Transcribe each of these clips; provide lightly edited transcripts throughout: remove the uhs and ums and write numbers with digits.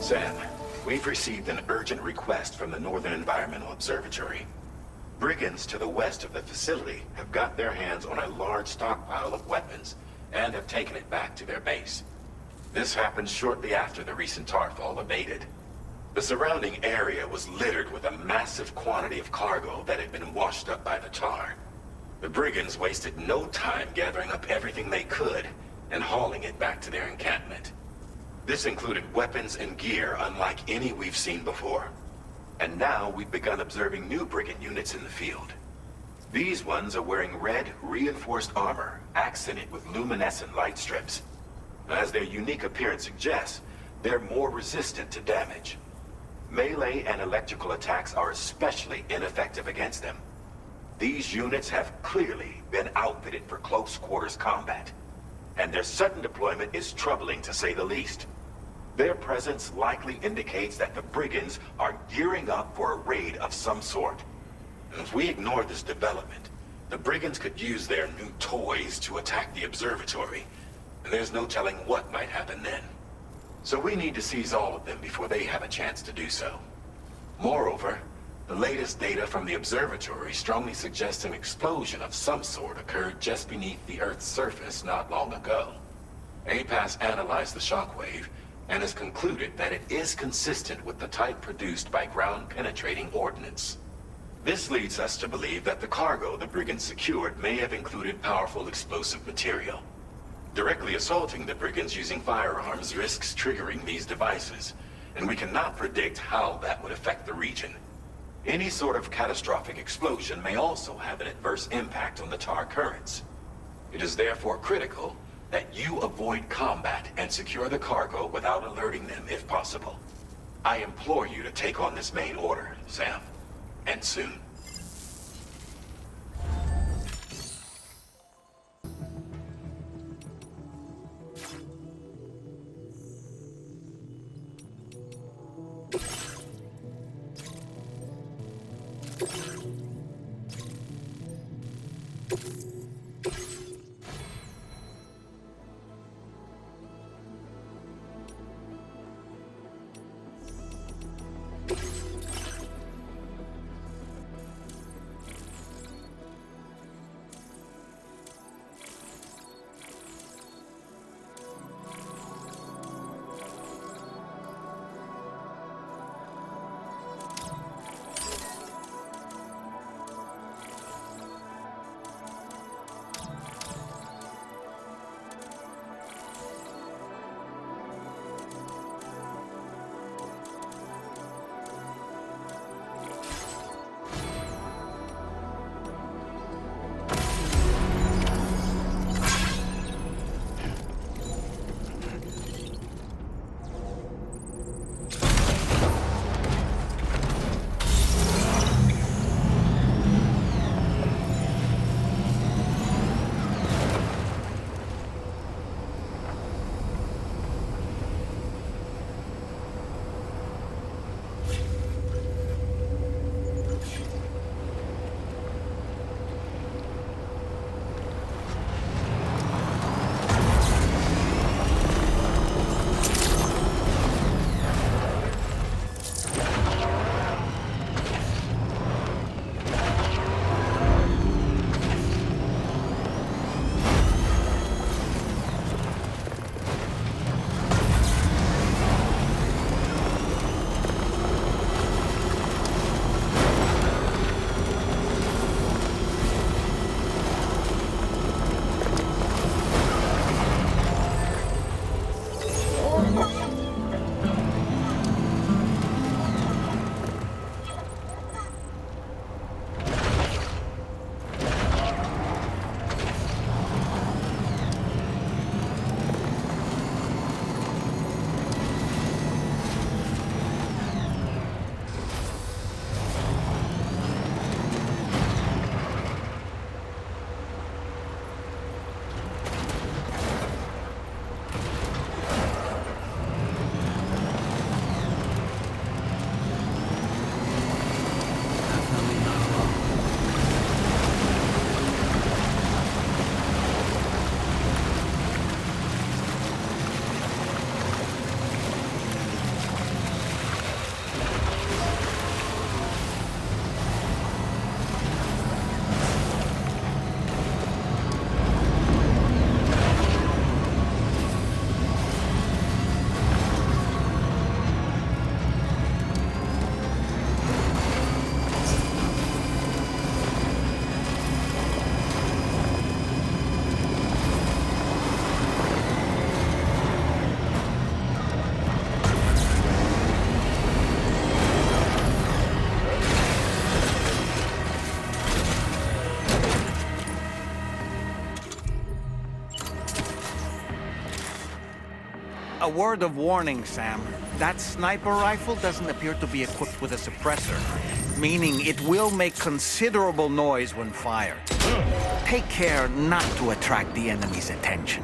Sam, we've received an urgent request from the Northern Environmental Observatory. Brigands to the west of the facility have got their hands on a large stockpile of weapons and have taken it back to their base. This happened shortly after the recent tar fall abated. The surrounding area was littered with a massive quantity of cargo that had been washed up by the tar. The brigands wasted no time gathering up everything they could and hauling it back to their encampment. This included weapons and gear unlike any we've seen before. And now we've begun observing new brigand units in the field. These ones are wearing red, reinforced armor, accented with luminescent light strips. As their unique appearance suggests, they're more resistant to damage. Melee and electrical attacks are especially ineffective against them. These units have clearly been outfitted for close quarters combat, and their sudden deployment is troubling to say the least. Their presence likely indicates that the brigands are gearing up for a raid of some sort. If we ignore this development, the brigands could use their new toys to attack the observatory, and there's no telling what might happen then. So we need to seize all of them before they have a chance to do so. Moreover, the latest data from the observatory strongly suggests an explosion of some sort occurred just beneath the Earth's surface not long ago. Ps5 analyzed the shockwave and has concluded that it is consistent with the type produced by ground-penetrating ordnance. This leads us to believe that the cargo the brigands secured may have included powerful explosive material. Directly assaulting the brigands using firearms risks triggering these devices, and we cannot predict how that would affect the region. Any sort of catastrophic explosion may also have an adverse impact on the tar currents. It is therefore critical that you avoid combat and secure the cargo without alerting them if possible. I implore you to take on this main order, Sam, and soon. A word of warning, Sam. That sniper rifle doesn't appear to be equipped with a suppressor, meaning it will make considerable noise when fired. Take care not to attract the enemy's attention.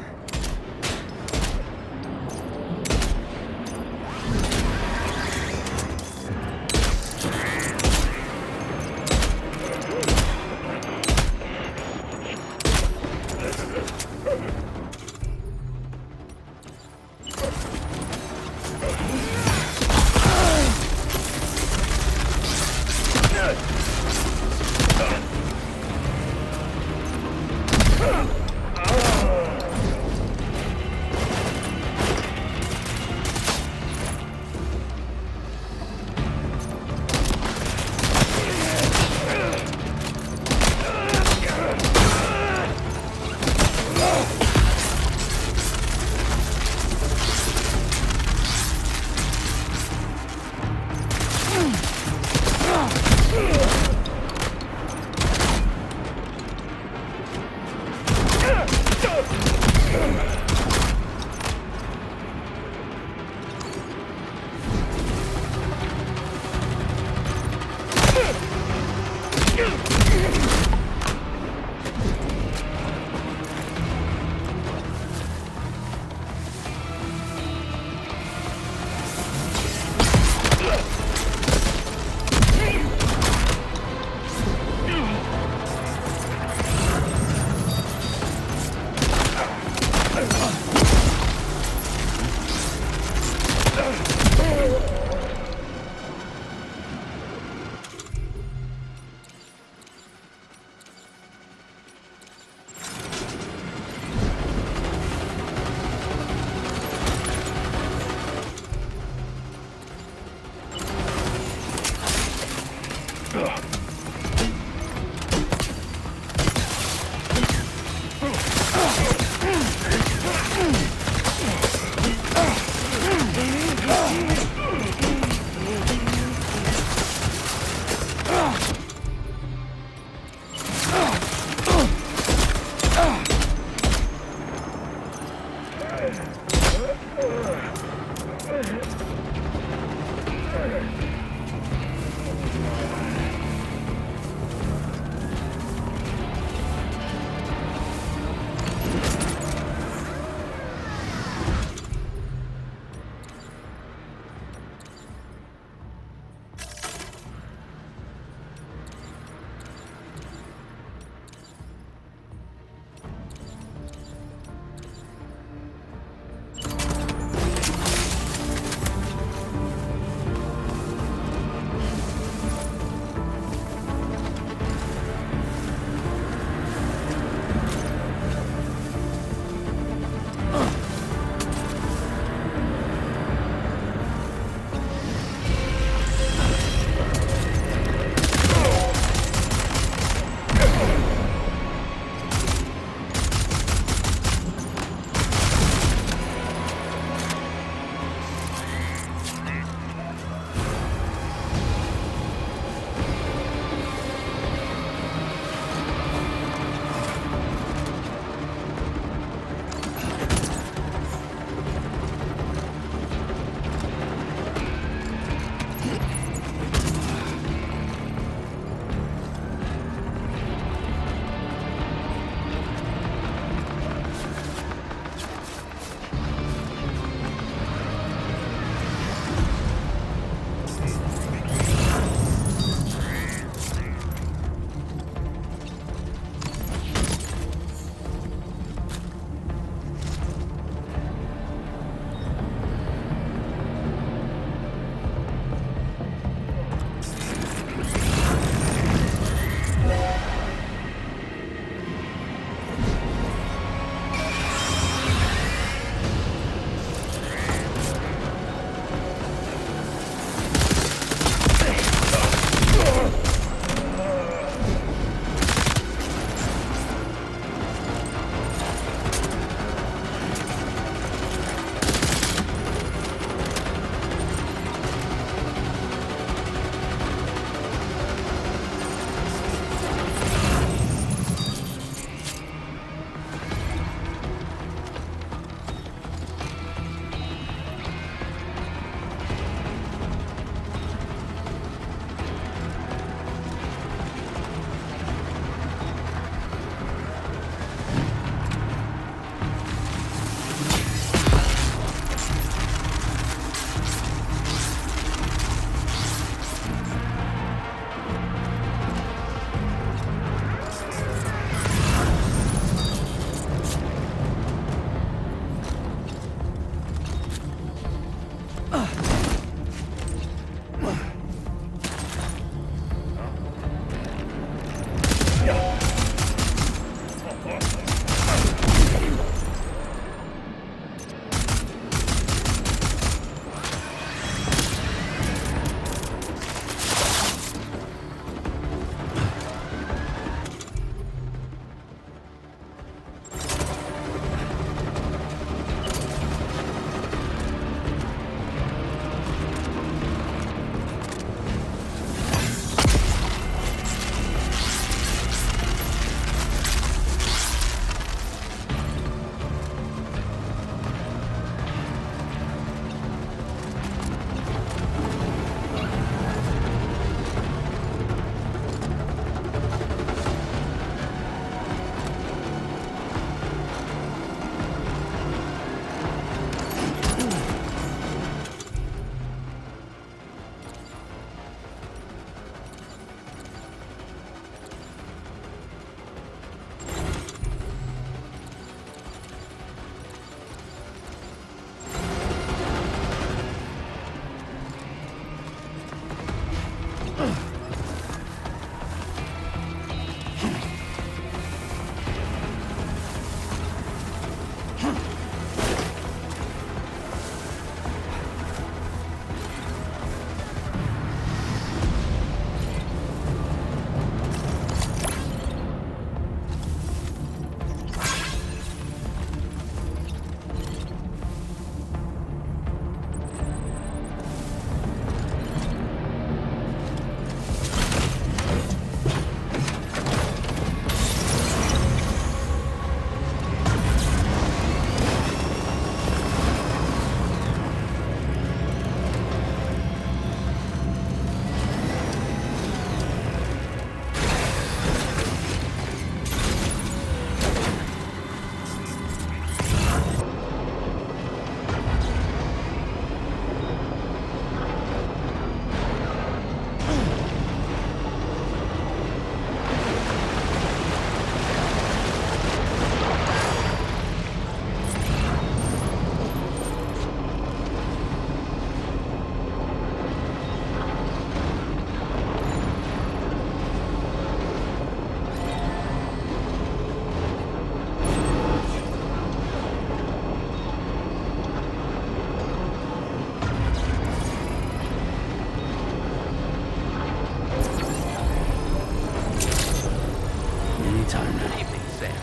Good evening, Sam.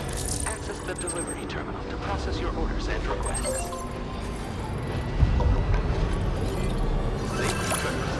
Access the delivery terminal to process your orders and requests. Safety first.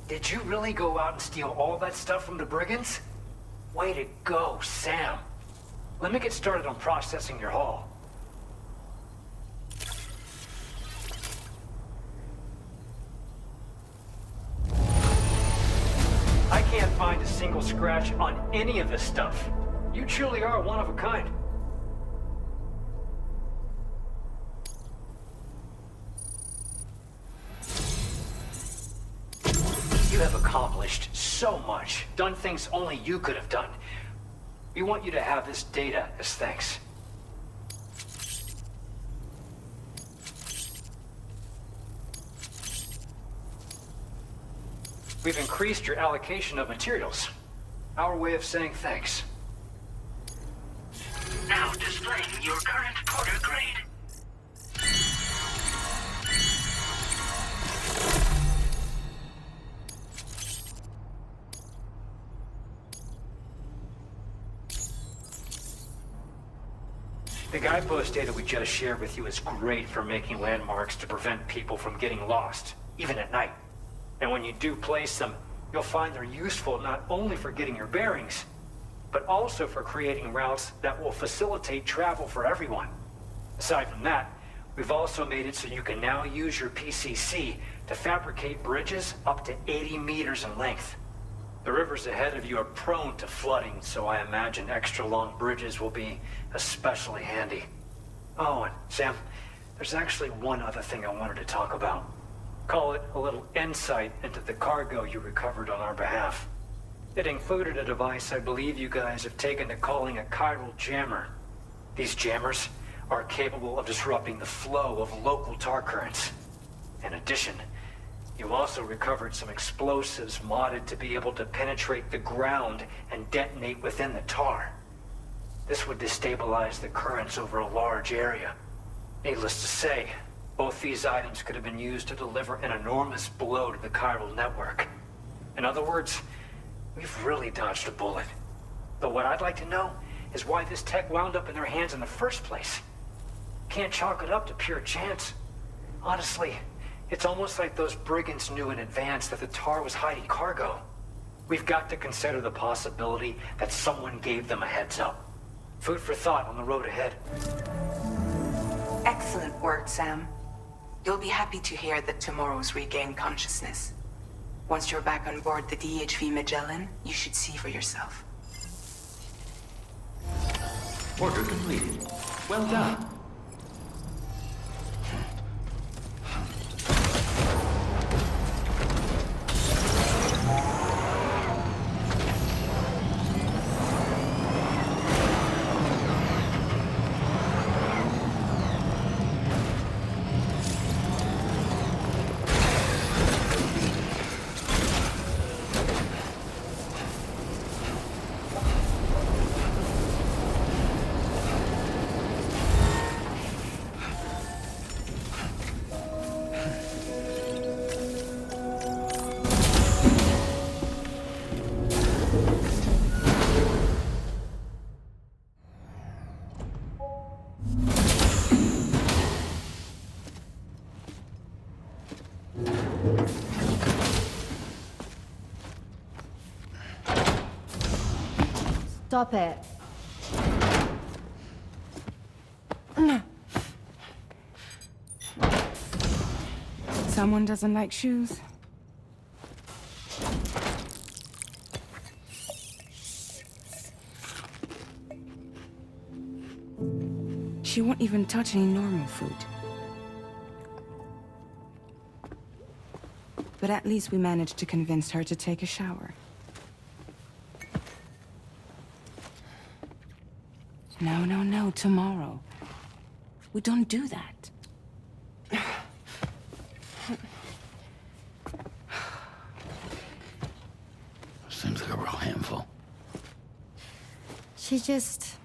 Did you really go out and steal all that stuff from the brigands? Way to go, Sam. Let me get started on processing your haul. I can't find a single scratch on any of this stuff. You truly are one of a kind. You have accomplished so much, done things only you could have done. We want you to have this data as thanks. We've increased your allocation of materials. Our way of saying thanks. Now displaying your current porter grade. The guidepost data we just shared with you is great for making landmarks to prevent people from getting lost, even at night. And when you do place them, you'll find they're useful not only for getting your bearings, but also for creating routes that will facilitate travel for everyone. Aside from that, we've also made it so you can now use your PCC to fabricate bridges up to 80 meters in length. The rivers ahead of you are prone to flooding, so I imagine extra long bridges will be especially handy. Oh, and Sam, there's actually one other thing I wanted to talk about. Call it a little insight into the cargo you recovered on our behalf. It included a device I believe you guys have taken to calling a chiral jammer. These jammers are capable of disrupting the flow of local tar currents. In addition, you also recovered some explosives modded to be able to penetrate the ground and detonate within the tar. This would destabilize the currents over a large area. Needless to say, both these items could have been used to deliver an enormous blow to the chiral network. In other words, we've really dodged a bullet. But what I'd like to know is why this tech wound up in their hands in the first place. Can't chalk it up to pure chance. Honestly, it's almost like those brigands knew in advance that the tar was hiding cargo. We've got to consider the possibility that someone gave them a heads up. Food for thought on the road ahead. Excellent work, Sam. You'll be happy to hear that tomorrow's regained consciousness. Once you're back on board the DHV Magellan, you should see for yourself. Order completed. Well done. Stop it. Someone doesn't like shoes? She won't even touch any normal food. But at least we managed to convince her to take a shower. No, tomorrow. We don't do that. Seems like a real handful. She just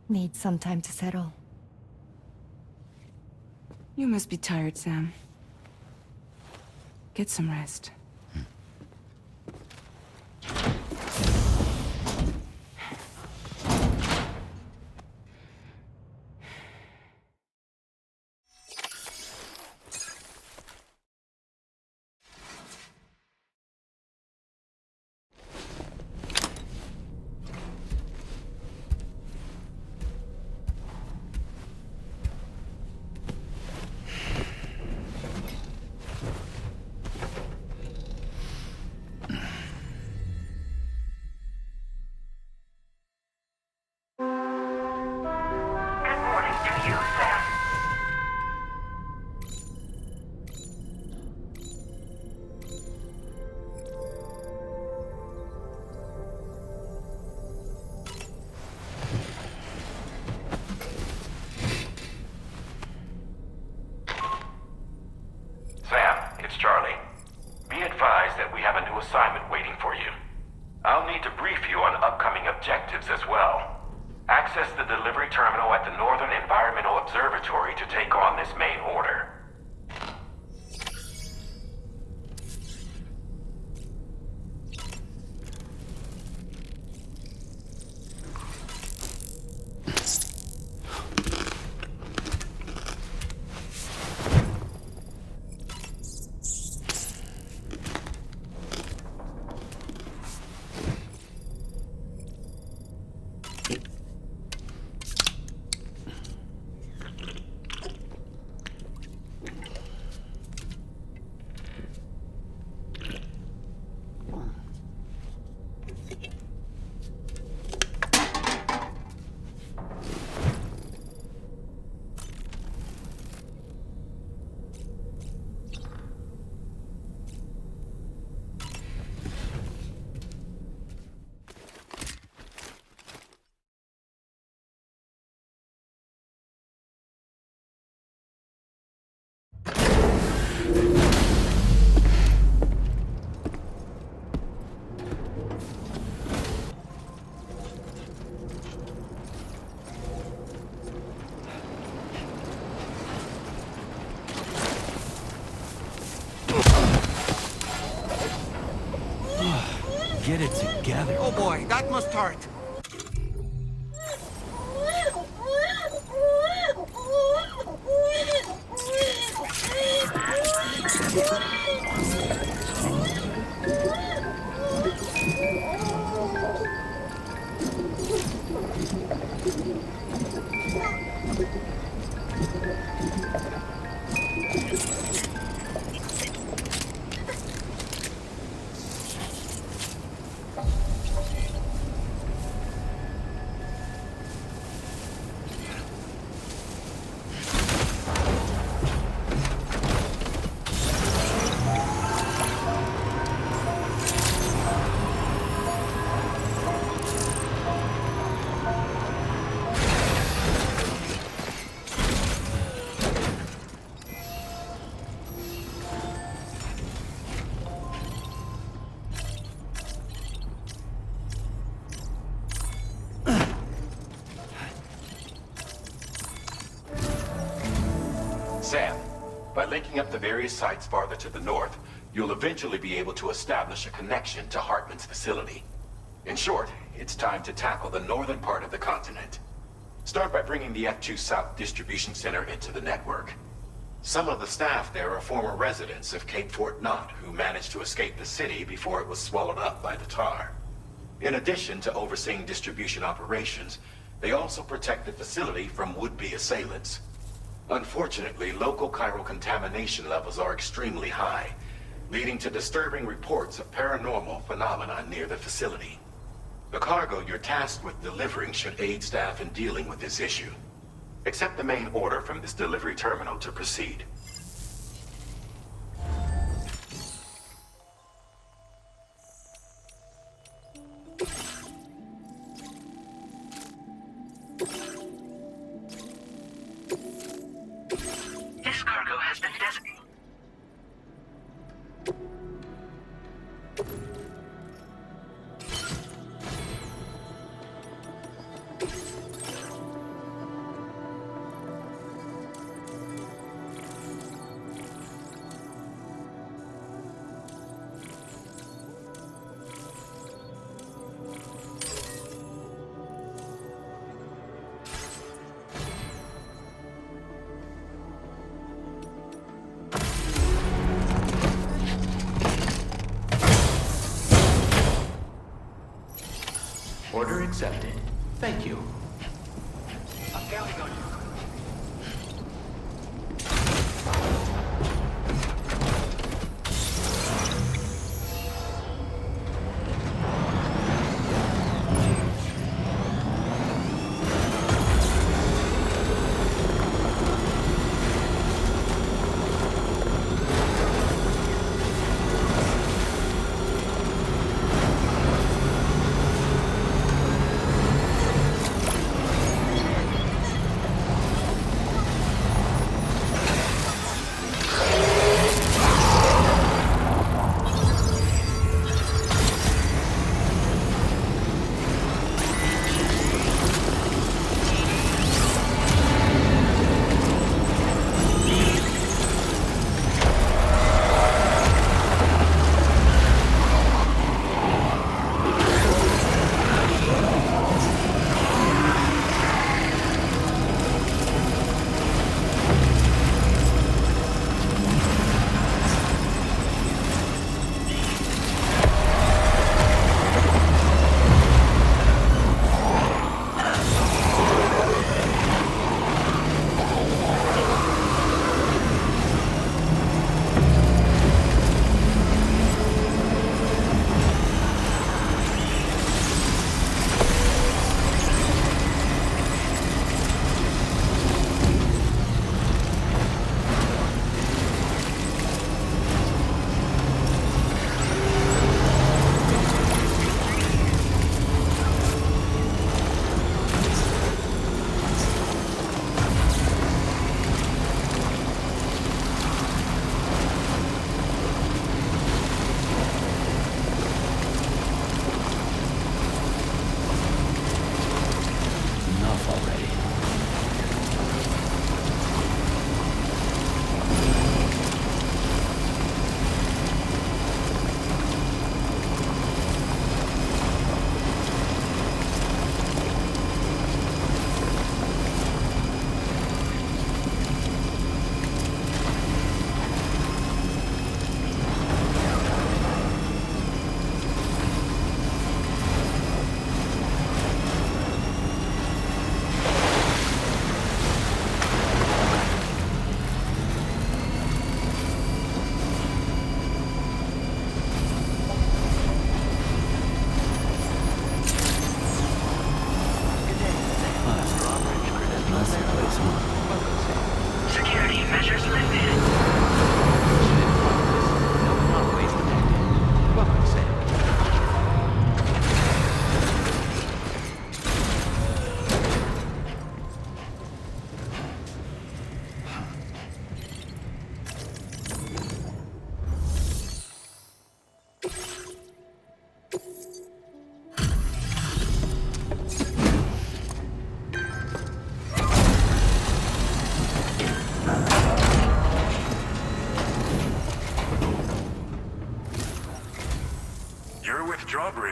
needs some time to settle. You must be tired, Sam. Get some rest. Charlie. Be advised that we have a new assignment waiting for you. I'll need to brief you on upcoming objectives as well. Access the delivery terminal at the Northern Environmental Observatory to take on this main order. Get it together. Oh boy, that must hurt. Sam, by linking up the various sites farther to the north, you'll eventually be able to establish a connection to Hartman's facility. In short, it's time to tackle the northern part of the continent. Start by bringing the F2 South Distribution Center into the network. Some of the staff there are former residents of Cape Fort Knott who managed to escape the city before it was swallowed up by the tar. In addition to overseeing distribution operations, they also protect the facility from would-be assailants. Unfortunately, local chiral contamination levels are extremely high, leading to disturbing reports of paranormal phenomena near the facility. The cargo you're tasked with delivering should aid staff in dealing with this issue. Accept the main order from this delivery terminal to proceed. This cargo has been designated. Order accepted. Thank you. I'm counting on you.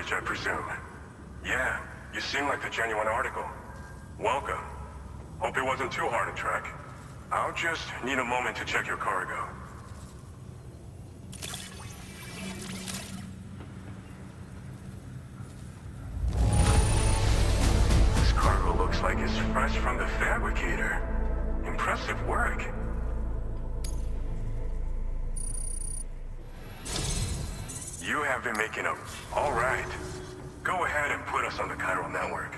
coverage, I presume. Yeah, you seem like the genuine article. Welcome. Hope it wasn't too hard to track. I'll just need a moment to check your cargo. This cargo looks like it's fresh from the fabricator. Impressive work. You have been making them. All right. Go ahead and put us on the chiral network.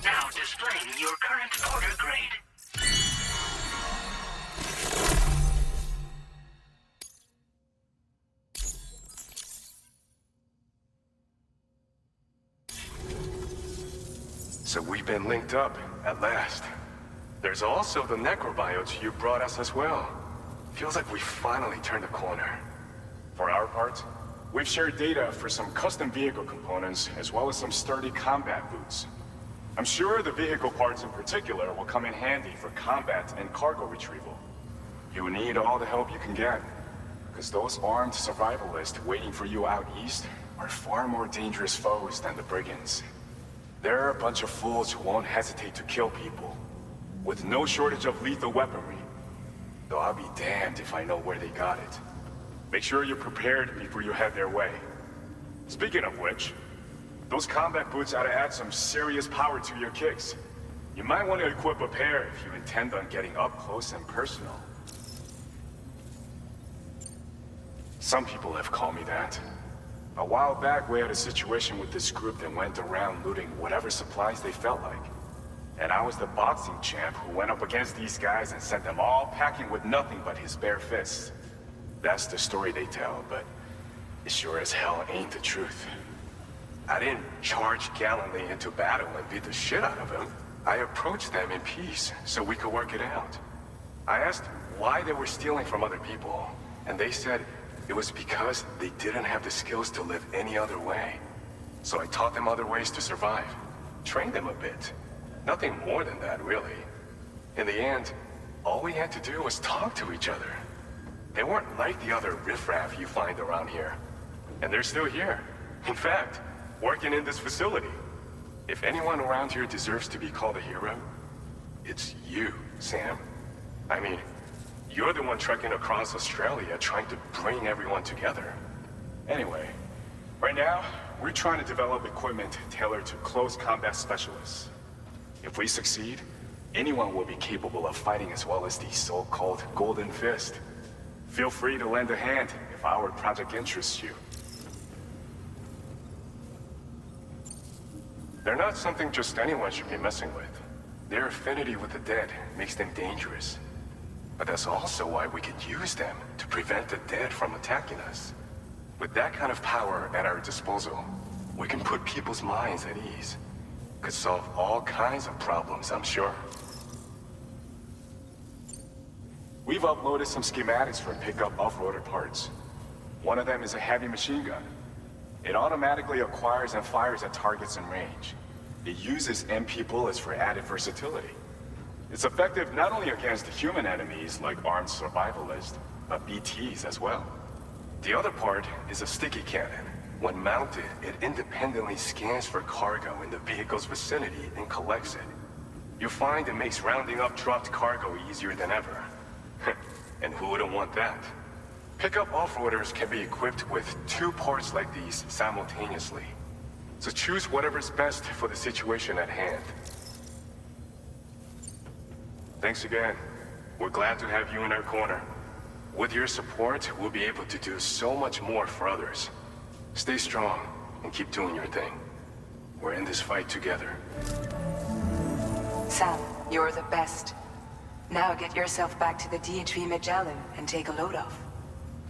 Now displaying your current order grade. So we've been linked up, at last. There's also the necrobiotes you brought us as well. Feels like we finally turned the corner. For our part, we've shared data for some custom vehicle components, as well as some sturdy combat boots. I'm sure the vehicle parts in particular will come in handy for combat and cargo retrieval. You need all the help you can get, because those armed survivalists waiting for you out east are far more dangerous foes than the brigands. They're a bunch of fools who won't hesitate to kill people, with no shortage of lethal weaponry. Though I'll be damned if I know where they got it. Make sure you're prepared before you head their way. Speaking of which, those combat boots ought to add some serious power to your kicks. You might want to equip a pair if you intend on getting up close and personal. Some people have called me that. A while back, we had a situation with this group that went around looting whatever supplies they felt like. And I was the boxing champ who went up against these guys and sent them all packing with nothing but his bare fists. That's the story they tell, but it sure as hell ain't the truth. I didn't charge gallantly into battle and beat the shit out of them. I approached them in peace so we could work it out. I asked why they were stealing from other people, and they said it was because they didn't have the skills to live any other way. So I taught them other ways to survive, trained them a bit. Nothing more than that, really. In the end, all we had to do was talk to each other. They weren't like the other riffraff you find around here. And they're still here. In fact, working in this facility. If anyone around here deserves to be called a hero, it's you, Sam. I mean, you're the one trekking across Australia trying to bring everyone together. Anyway, right now, we're trying to develop equipment tailored to close combat specialists. If we succeed, anyone will be capable of fighting as well as the so-called Golden Fist. Feel free to lend a hand if our project interests you. They're not something just anyone should be messing with. Their affinity with the dead makes them dangerous. But that's also why we could use them to prevent the dead from attacking us. With that kind of power at our disposal, we can put people's minds at ease. Could solve all kinds of problems, I'm sure. We've uploaded some schematics for pickup off-roader parts. One of them is a heavy machine gun. It automatically acquires and fires at targets in range. It uses MP bullets for added versatility. It's effective not only against human enemies like armed survivalists, but BTs as well. The other part is a sticky cannon. When mounted, it independently scans for cargo in the vehicle's vicinity and collects it. You'll find it makes rounding up dropped cargo easier than ever. And who wouldn't want that? Pickup off-roaders can be equipped with 2 parts like these simultaneously. So choose whatever's best for the situation at hand. Thanks again. We're glad to have you in our corner. With your support, we'll be able to do so much more for others. Stay strong and keep doing your thing. We're in this fight together. Sam, you're the best. Now get yourself back to the DHV Magellan and take a load off.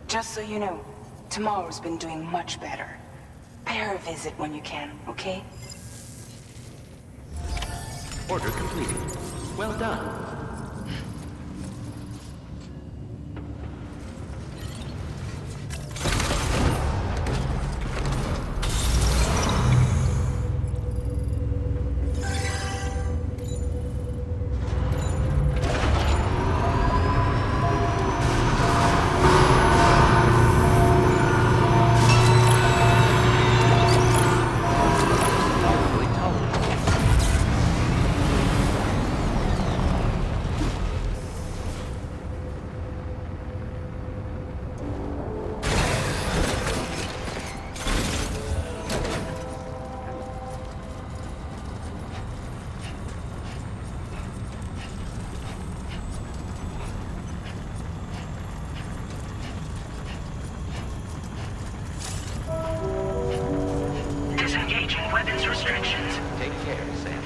Just so you know, tomorrow's been doing much better. Pay her a visit when you can, okay? Order completed. Well done. Disengaging weapons restrictions. Take care, Sam.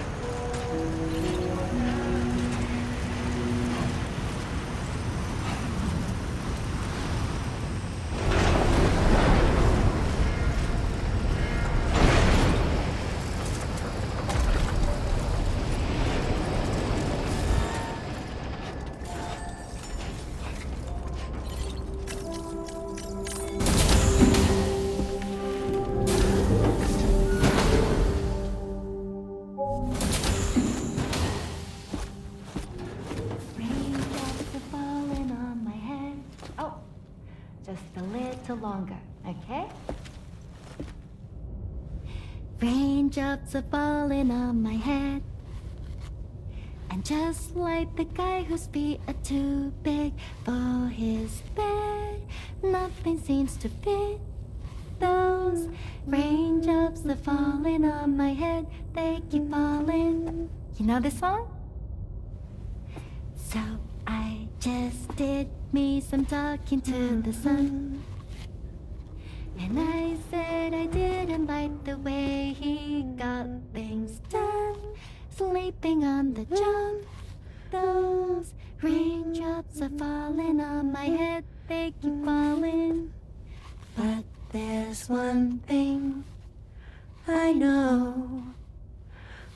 Raindrops are falling on my head. Oh, just a little longer, okay? Raindrops are falling on my head. And just like the guy whose feet are too big for his bed, nothing seems to fit. Those raindrops are falling on my head, they keep falling. You know this song? So I just did me some talking to the sun. And I said I didn't like the way he got things done. Sleeping on the job. Those raindrops are falling on my head, they keep falling. But there's one thing I know.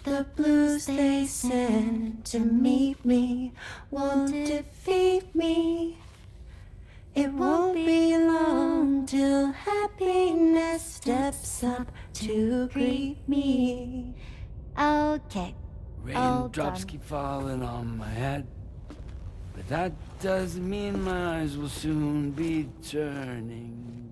The blues they send to meet me won't defeat me. It won't be long till happiness steps up to greet me. Okay. Raindrops keep falling on my head, but that doesn't mean my eyes will soon be turning